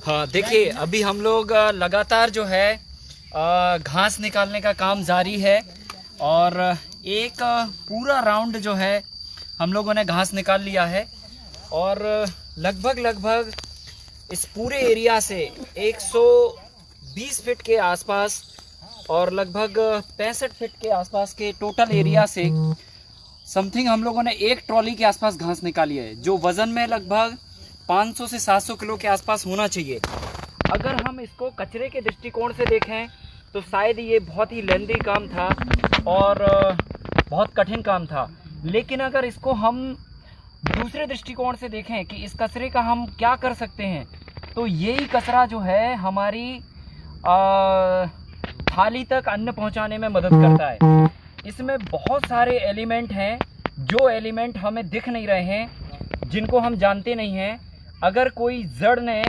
हाँ देखिए, अभी हम लोग लगातार जो है घास निकालने का काम जारी है और एक पूरा राउंड जो है हम लोगों ने घास निकाल लिया है और लगभग इस पूरे एरिया से 120 फीट के आसपास और लगभग 65 फीट के आसपास के टोटल एरिया से समथिंग हम लोगों ने एक ट्रॉली के आसपास घास निकाली है, जो वजन में लगभग 500 से 700 किलो के आसपास होना चाहिए। अगर हम इसको कचरे के दृष्टिकोण से देखें तो शायद ये बहुत ही लेंदी काम था और बहुत कठिन काम था, लेकिन अगर इसको हम दूसरे दृष्टिकोण से देखें कि इस कचरे का हम क्या कर सकते हैं, तो यही कचरा जो है हमारी थाली तक अन्न पहुंचाने में मदद करता है। इसमें बहुत सारे एलिमेंट हैं, जो एलिमेंट हमें दिख नहीं रहे हैं, जिनको हम जानते नहीं हैं। अगर कोई जड़ ने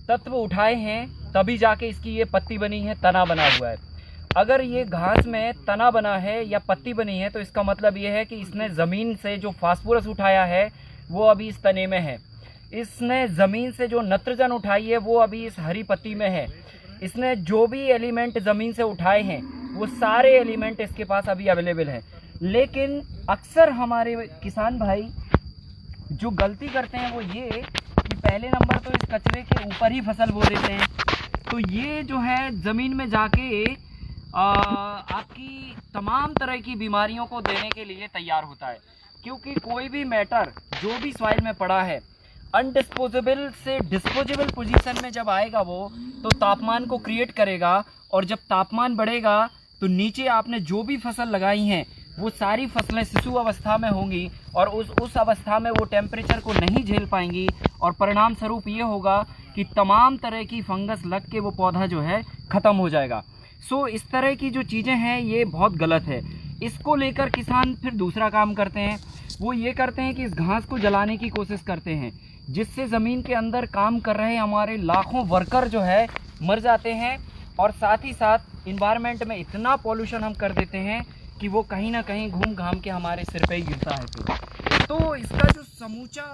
तत्व उठाए हैं तभी जाके इसकी ये पत्ती बनी है, तना बना हुआ है। अगर ये घास में तना बना है या पत्ती बनी है तो इसका मतलब ये है कि इसने ज़मीन से जो फास्फोरस उठाया है वो अभी इस तने में है। इसने ज़मीन से जो नत्रजन उठाई है वो अभी इस हरी पत्ती में है। इसने जो भी एलिमेंट ज़मीन से उठाए हैं वो सारे एलिमेंट इसके पास अभी अवेलेबल हैं। लेकिन अक्सर हमारे किसान भाई जो गलती करते हैं वो ये कि पहले नंबर तो इस कचरे के ऊपर ही फसल बो देते हैं, तो ये जो है ज़मीन में जाके आपकी तमाम तरह की बीमारियों को देने के लिए तैयार होता है। क्योंकि कोई भी मैटर जो भी सॉइल में पड़ा है अनडिस्पोजेबल से डिस्पोजेबल पोजीशन में जब आएगा वो तो तापमान को क्रिएट करेगा, और जब तापमान बढ़ेगा तो नीचे आपने जो भी फसल लगाई हैं वो सारी फसलें शिशु अवस्था में होंगी और उस अवस्था में वो टेम्परेचर को नहीं झेल पाएंगी और परिणाम स्वरूप ये होगा कि तमाम तरह की फंगस लग के वो पौधा जो है ख़त्म हो जाएगा। सो इस तरह की जो चीज़ें हैं ये बहुत गलत है। इसको लेकर किसान फिर दूसरा काम करते हैं, वो ये करते हैं कि इस घास को जलाने की कोशिश करते हैं, जिससे ज़मीन के अंदर काम कर रहे हमारे लाखों वर्कर जो है मर जाते हैं और साथ ही साथ इन्वायरमेंट में इतना पॉल्यूशन हम कर देते हैं कि वो कहीं ना कहीं घूम घाम के हमारे सिर पे ही गिरता है। तो इसका जो समूचा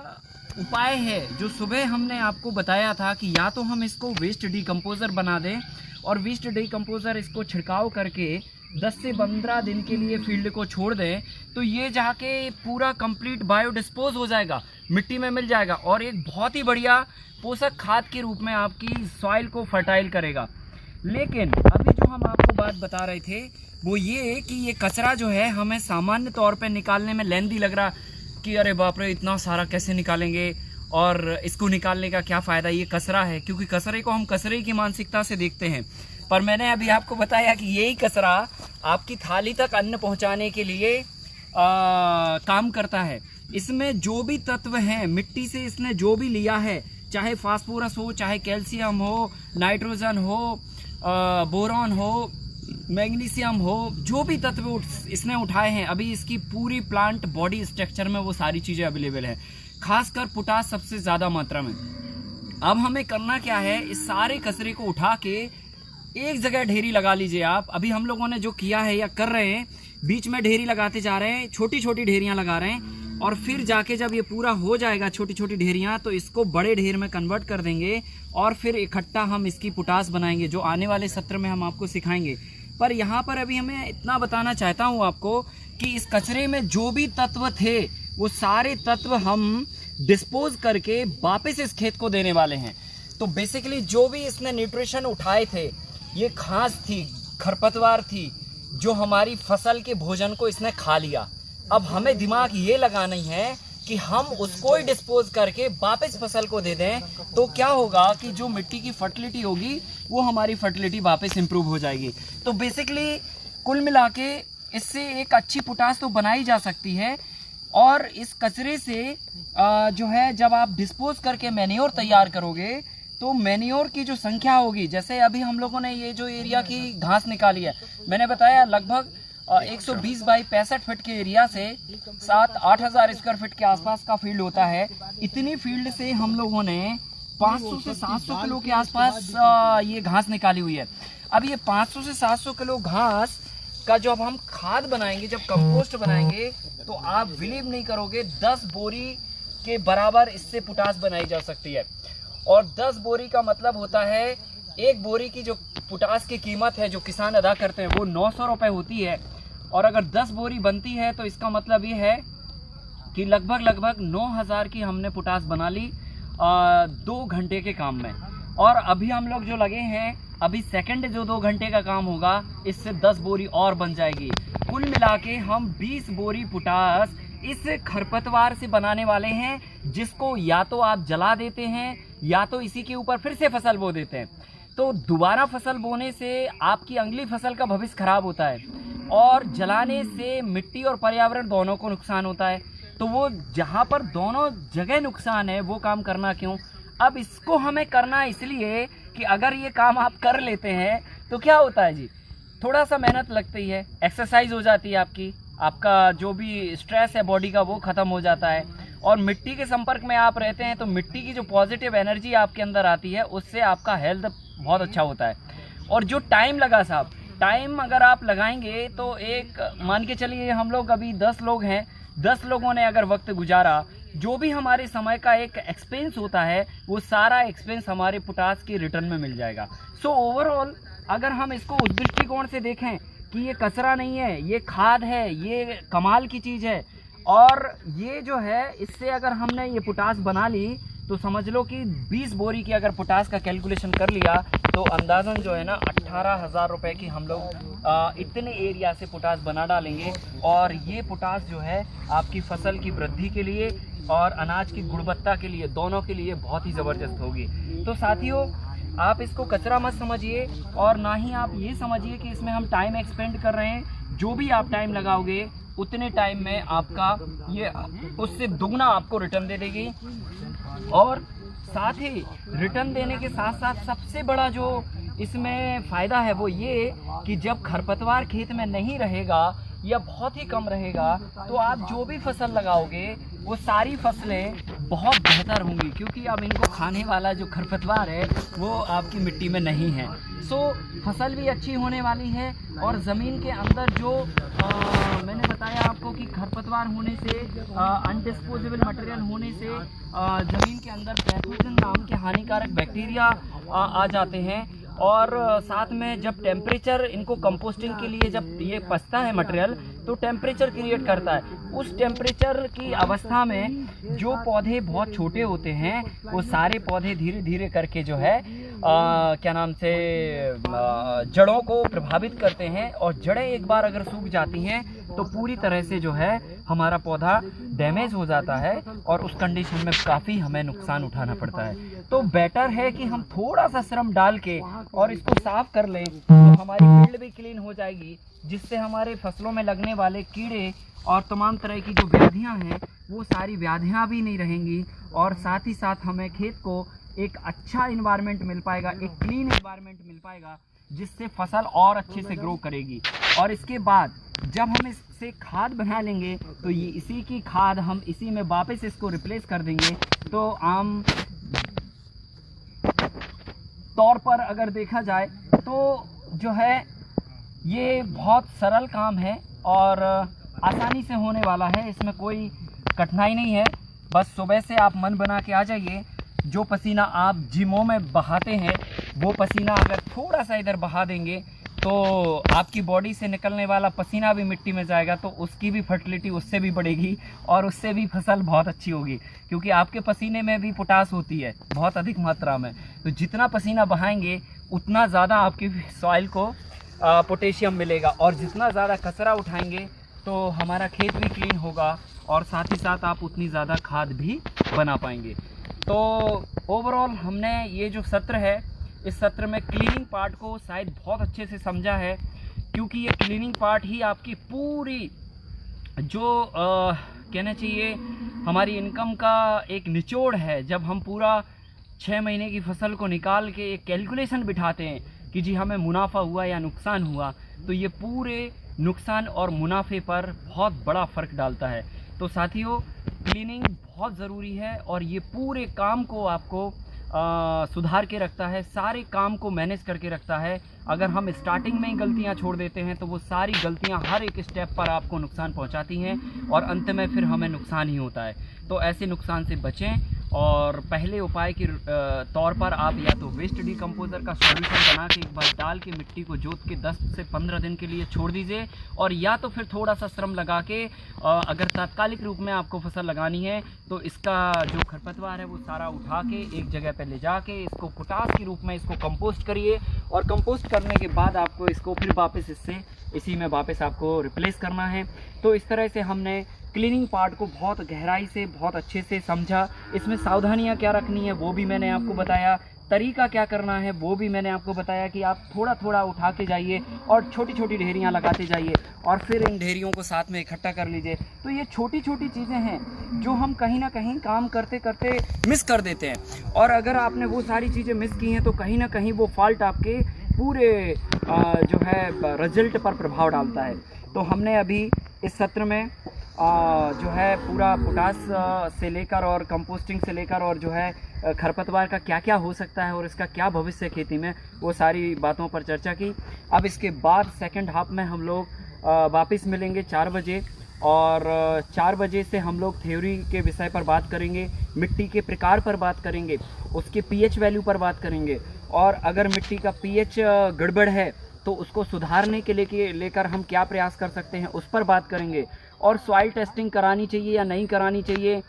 उपाय है, जो सुबह हमने आपको बताया था कि या तो हम इसको वेस्ट डिकम्पोज़र बना दें और वेस्ट डिकम्पोज़र इसको छिड़काव करके 10 से 15 दिन के लिए फील्ड को छोड़ दें, तो ये जाके पूरा कंप्लीट बायोडिस्पोज हो जाएगा, मिट्टी में मिल जाएगा और एक बहुत ही बढ़िया पोषक खाद के रूप में आपकी सॉइल को फर्टाइल करेगा। लेकिन अभी जो हम आपको बात बता रहे थे वो ये कि ये कचरा जो है हमें सामान्य तौर पे निकालने में लेंदी लग रहा कि अरे बाप रे इतना सारा कैसे निकालेंगे और इसको निकालने का क्या फ़ायदा, ये कचरा है। क्योंकि कचरे को हम कचरे की मानसिकता से देखते हैं, पर मैंने अभी आपको बताया कि यही कचरा आपकी थाली तक अन्न पहुंचाने के लिए काम करता है। इसमें जो भी तत्व हैं मिट्टी से इसने जो भी लिया है, चाहे फास्फोरस हो, चाहे कैल्शियम हो, नाइट्रोजन हो, बोरॉन हो, मैग्नीशियम हो, जो भी तत्व इसने उठाए हैं अभी इसकी पूरी प्लांट बॉडी स्ट्रक्चर में वो सारी चीज़ें अवेलेबल है, खासकर पोटास सबसे ज़्यादा मात्रा में। अब हमें करना क्या है, इस सारे कचरे को उठा के एक जगह ढेरी लगा लीजिए आप। अभी हम लोगों ने जो किया है या कर रहे हैं, बीच में ढेरी लगाते जा रहे हैं, छोटी छोटी ढेरियां लगा रहे हैं और फिर जाके जब ये पूरा हो जाएगा छोटी छोटी ढेरियां तो इसको बड़े ढेर में कन्वर्ट कर देंगे और फिर इकट्ठा हम इसकी पोटास बनाएंगे, जो आने वाले सत्र में हम आपको सिखाएंगे। पर यहाँ पर अभी हमें इतना बताना चाहता हूँ आपको कि इस कचरे में जो भी तत्व थे वो सारे तत्व हम डिस्पोज करके वापस इस खेत को देने वाले हैं। तो बेसिकली जो भी इसने न्यूट्रिशन उठाए थे, ये घास थी, खरपतवार थी, जो हमारी फसल के भोजन को इसने खा लिया। अब हमें दिमाग ये लगाना है कि हम उसको ही डिस्पोज करके वापस फसल को दे दें, तो क्या होगा कि जो मिट्टी की फर्टिलिटी होगी वो हमारी फर्टिलिटी वापस इंप्रूव हो जाएगी। तो बेसिकली कुल मिला के इससे एक अच्छी पोटास तो बनाई जा सकती है और इस कचरे से जो है जब आप डिस्पोज करके मैन्योर तैयार करोगे तो मैन्योर की जो संख्या होगी, जैसे अभी हम लोगों ने ये जो एरिया की घास निकाली है, मैंने बताया लगभग 120 बाई 65 फीट के एरिया से 7-8 हज़ार स्क्वायर फीट के आसपास का फील्ड होता है। इतनी फील्ड से हम लोगों ने 500 से 700 किलो के आसपास ये घास निकाली हुई है। अब ये 500 से 700 किलो घास का जब हम खाद बनाएंगे, जब कंपोस्ट बनाएंगे, तो आप बिलीव नहीं करोगे 10 बोरी के बराबर इससे पोटास बनाई जा सकती है। और 10 बोरी का मतलब होता है, एक बोरी की जो पोटास की कीमत है जो किसान अदा करते हैं वो 900 रुपये होती है, और अगर 10 बोरी बनती है तो इसका मतलब ये है कि लगभग 9000 की हमने पोटास बना ली 2 घंटे के काम में। और अभी हम लोग जो लगे हैं, अभी सेकंड जो 2 घंटे का काम होगा, इससे 10 बोरी और बन जाएगी। कुल मिला के हम 20 बोरी पोटास इस खरपतवार से बनाने वाले हैं, जिसको या तो आप जला देते हैं या तो इसी के ऊपर फिर से फसल बो देते हैं। तो दोबारा फसल बोने से आपकी अगली फसल का भविष्य खराब होता है, और जलाने से मिट्टी और पर्यावरण दोनों को नुकसान होता है। तो वो जहाँ पर दोनों जगह नुकसान है वो काम करना क्यों। अब इसको हमें करना इसलिए कि अगर ये काम आप कर लेते हैं तो क्या होता है जी, थोड़ा सा मेहनत लगती है, एक्सरसाइज हो जाती है आपका जो भी स्ट्रेस है बॉडी का वो ख़त्म हो जाता है, और मिट्टी के संपर्क में आप रहते हैं तो मिट्टी की जो पॉजिटिव एनर्जी आपके अंदर आती है उससे आपका हेल्थ बहुत अच्छा होता है। और जो टाइम लगा साहब, टाइम अगर आप लगाएंगे तो एक मान के चलिए हम लोग अभी 10 लोग हैं, 10 लोगों ने अगर वक्त गुजारा, जो भी हमारे समय का एक एक्सपेंस होता है वो सारा एक्सपेंस हमारे पोटास के रिटर्न में मिल जाएगा। सो ओवरऑल अगर हम इसको उस दृष्टिकोण से देखें कि ये कचरा नहीं है, ये खाद है, ये कमाल की चीज़ है, और ये जो है इससे अगर हमने ये पोटास बना ली तो समझ लो कि 20 बोरी की अगर पोटास का कैलकुलेशन कर लिया तो अंदाज़न जो है ना 18,000 रुपये की हम लोग इतने एरिया से पोटास बना डालेंगे। और ये पोटास जो है आपकी फसल की वृद्धि के लिए और अनाज की गुणवत्ता के लिए, दोनों के लिए बहुत ही ज़बरदस्त होगी। तो साथियों, आप इसको कचरा मत समझिए, और ना ही आप ये समझिए कि इसमें हम टाइम एक्सपेंड कर रहे हैं। जो भी आप टाइम लगाओगे उतने टाइम में आपका ये उससे दुगना आपको रिटर्न दे देगी। और साथ ही रिटर्न देने के साथ साथ सबसे बड़ा जो इसमें फ़ायदा है वो ये कि जब खरपतवार खेत में नहीं रहेगा या बहुत ही कम रहेगा तो आप जो भी फसल लगाओगे वो सारी फसलें बहुत बेहतर होंगी, क्योंकि अब इनको खाने वाला जो खरपतवार है वो आपकी मिट्टी में नहीं है। सो फसल भी अच्छी होने वाली है, और ज़मीन के अंदर जो मैंने बताया आपको कि खरपतवार होने से, अनडिस्पोजेबल मटेरियल होने से ज़मीन के अंदर पैथोजन नाम के हानिकारक बैक्टीरिया आ जाते हैं। और साथ में जब टेम्परेचर इनको कंपोस्टिंग के लिए जब ये पचता है मटेरियल तो टेम्परेचर क्रिएट करता है। उस टेम्परेचर की अवस्था में जो पौधे बहुत छोटे होते हैं वो सारे पौधे धीरे धीरे करके जो है क्या नाम से जड़ों को प्रभावित करते हैं, और जड़ें एक बार अगर सूख जाती हैं तो पूरी तरह से जो है हमारा पौधा डैमेज हो जाता है, और उस कंडीशन में काफ़ी हमें नुकसान उठाना पड़ता है। तो बेटर है कि हम थोड़ा सा श्रम डाल के और इसको साफ कर लें तो हमारी फील्ड भी क्लीन हो जाएगी, जिससे हमारे फसलों में लगने वाले कीड़े और तमाम तरह की जो व्याधियां हैं वो सारी व्याधियां भी नहीं रहेंगी, और साथ ही साथ हमें खेत को एक अच्छा इन्वायरमेंट मिल पाएगा, एक क्लीन इन्वायरमेंट मिल पाएगा, जिससे फसल और अच्छे से ग्रो करेगी। और इसके बाद जब हम इससे खाद बना लेंगे तो ये इसी की खाद हम इसी में वापस इसको रिप्लेस कर देंगे। तो आम तौर पर अगर देखा जाए तो जो है ये बहुत सरल काम है और आसानी से होने वाला है, इसमें कोई कठिनाई नहीं है। बस सुबह से आप मन बना के आ जाइए। जो पसीना आप जिमों में बहाते हैं वो पसीना अगर थोड़ा सा इधर बहा देंगे तो आपकी बॉडी से निकलने वाला पसीना भी मिट्टी में जाएगा, तो उसकी भी फर्टिलिटी उससे भी बढ़ेगी और उससे भी फसल बहुत अच्छी होगी, क्योंकि आपके पसीने में भी पोटास होती है बहुत अधिक मात्रा में। तो जितना पसीना बहाएंगे उतना ज़्यादा आपकी सॉइल को पोटेशियम मिलेगा, और जितना ज़्यादा कचरा उठाएंगे तो हमारा खेत भी क्लीन होगा, और साथ ही साथ आप उतनी ज़्यादा खाद भी बना पाएंगे। तो ओवरऑल हमने ये जो सत्र है, इस सत्र में क्लीनिंग पार्ट को शायद बहुत अच्छे से समझा है, क्योंकि ये क्लीनिंग पार्ट ही आपकी पूरी जो कहना चाहिए हमारी इनकम का एक निचोड़ है। जब हम पूरा 6 महीने की फसल को निकाल के एक कैलकुलेशन बिठाते हैं कि जी हमें मुनाफा हुआ या नुकसान हुआ, तो ये पूरे नुकसान और मुनाफे पर बहुत बड़ा फ़र्क डालता है। तो साथियों, क्लीनिंग बहुत ज़रूरी है, और ये पूरे काम को आपको सुधार के रखता है, सारे काम को मैनेज करके रखता है। अगर हम स्टार्टिंग में ही गलतियां छोड़ देते हैं तो वो सारी गलतियां हर एक स्टेप पर आपको नुकसान पहुंचाती हैं और अंत में फिर हमें नुकसान ही होता है। तो ऐसे नुकसान से बचें। और पहले उपाय के तौर पर आप या तो वेस्ट डिकम्पोज़र का सॉल्यूशन बना के एक बार डाल के मिट्टी को जोत के 10 से 15 दिन के लिए छोड़ दीजिए, और या तो फिर थोड़ा सा श्रम लगा के अगर तात्कालिक रूप में आपको फसल लगानी है तो इसका जो खरपतवार है वो सारा उठा के एक जगह पर ले जाके इसको पोटास के रूप में इसको कंपोस्ट करिए, और कंपोस्ट करने के बाद आपको इसको फिर वापस इसी में वापस आपको रिप्लेस करना है। तो इस तरह से हमने क्लीनिंग पार्ट को बहुत गहराई से बहुत अच्छे से समझा। इसमें सावधानियां क्या रखनी है वो भी मैंने आपको बताया, तरीका क्या करना है वो भी मैंने आपको बताया कि आप थोड़ा थोड़ा उठा के जाइए और छोटी छोटी ढेरियां लगाते जाइए और फिर इन ढेरियों को साथ में इकट्ठा कर लीजिए। तो ये छोटी छोटी चीज़ें हैं जो हम कहीं ना कहीं काम करते करते मिस कर देते हैं, और अगर आपने वो सारी चीज़ें मिस की हैं तो कहीं ना कहीं वो फॉल्ट आपके पूरे जो है रिजल्ट पर प्रभाव डालता है। तो हमने अभी इस सत्र में जो है पूरा पोटास से लेकर और कंपोस्टिंग से लेकर और जो है खरपतवार का क्या क्या हो सकता है और इसका क्या भविष्य है खेती में, वो सारी बातों पर चर्चा की। अब इसके बाद सेकंड हाफ में हम लोग वापस मिलेंगे 4 बजे, और 4 बजे से हम लोग थ्योरी के विषय पर बात करेंगे, मिट्टी के प्रकार पर बात करेंगे, उसके पीएच वैल्यू पर बात करेंगे, और अगर मिट्टी का पीएच गड़बड़ है तो उसको सुधारने के लेकर हम क्या प्रयास कर सकते हैं उस पर बात करेंगे, और सॉइल टेस्टिंग करानी चाहिए या नहीं करानी चाहिए,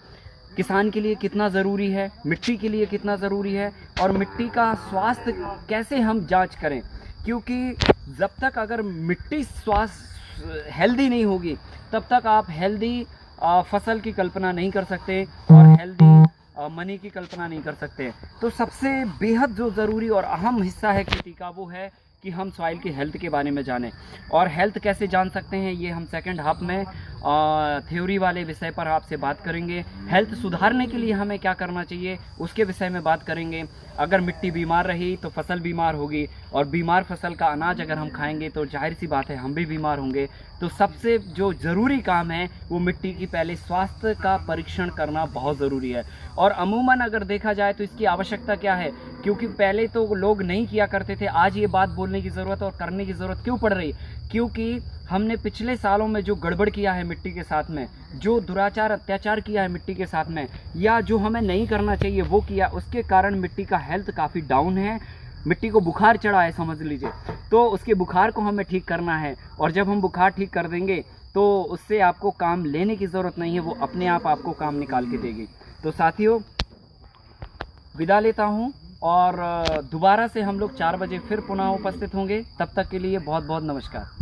किसान के लिए कितना ज़रूरी है, मिट्टी के लिए कितना ज़रूरी है, और मिट्टी का स्वास्थ्य कैसे हम जांच करें, क्योंकि जब तक अगर मिट्टी स्वास्थ्य हेल्दी नहीं होगी तब तक आप हेल्दी फसल की कल्पना नहीं कर सकते और हेल्दी मनी की कल्पना नहीं कर सकते। तो सबसे बेहद जो ज़रूरी और अहम हिस्सा है खेती का वो है कि हम सॉइल की हेल्थ के बारे में जानें, और हेल्थ कैसे जान सकते हैं ये हम सेकंड हाफ में थ्योरी वाले विषय पर आपसे बात करेंगे। हेल्थ सुधारने के लिए हमें क्या करना चाहिए उसके विषय में बात करेंगे। अगर मिट्टी बीमार रही तो फसल बीमार होगी, और बीमार फसल का अनाज अगर हम खाएंगे तो जाहिर सी बात है हम भी बीमार होंगे। तो सबसे जो ज़रूरी काम है वो मिट्टी की पहले स्वास्थ्य का परीक्षण करना बहुत ज़रूरी है। और अमूमन अगर देखा जाए तो इसकी आवश्यकता क्या है, क्योंकि पहले तो लोग नहीं किया करते थे, आज ये बात बोलने की ज़रूरत और करने की ज़रूरत क्यों पड़ रही, क्योंकि हमने पिछले सालों में जो गड़बड़ किया है मिट्टी के साथ में, जो दुराचार अत्याचार किया है मिट्टी के साथ में, या जो हमें नहीं करना चाहिए वो किया, उसके कारण मिट्टी का हेल्थ काफ़ी डाउन है। मिट्टी को बुखार चढ़ा है समझ लीजिए, तो उसके बुखार को हमें ठीक करना है, और जब हम बुखार ठीक कर देंगे तो उससे आपको काम लेने की ज़रूरत नहीं है, वो अपने आप आपको काम निकाल के देगी। तो साथियों विदा लेता हूँ, और दोबारा से हम लोग 4 बजे फिर पुनः उपस्थित होंगे। तब तक के लिए बहुत बहुत नमस्कार।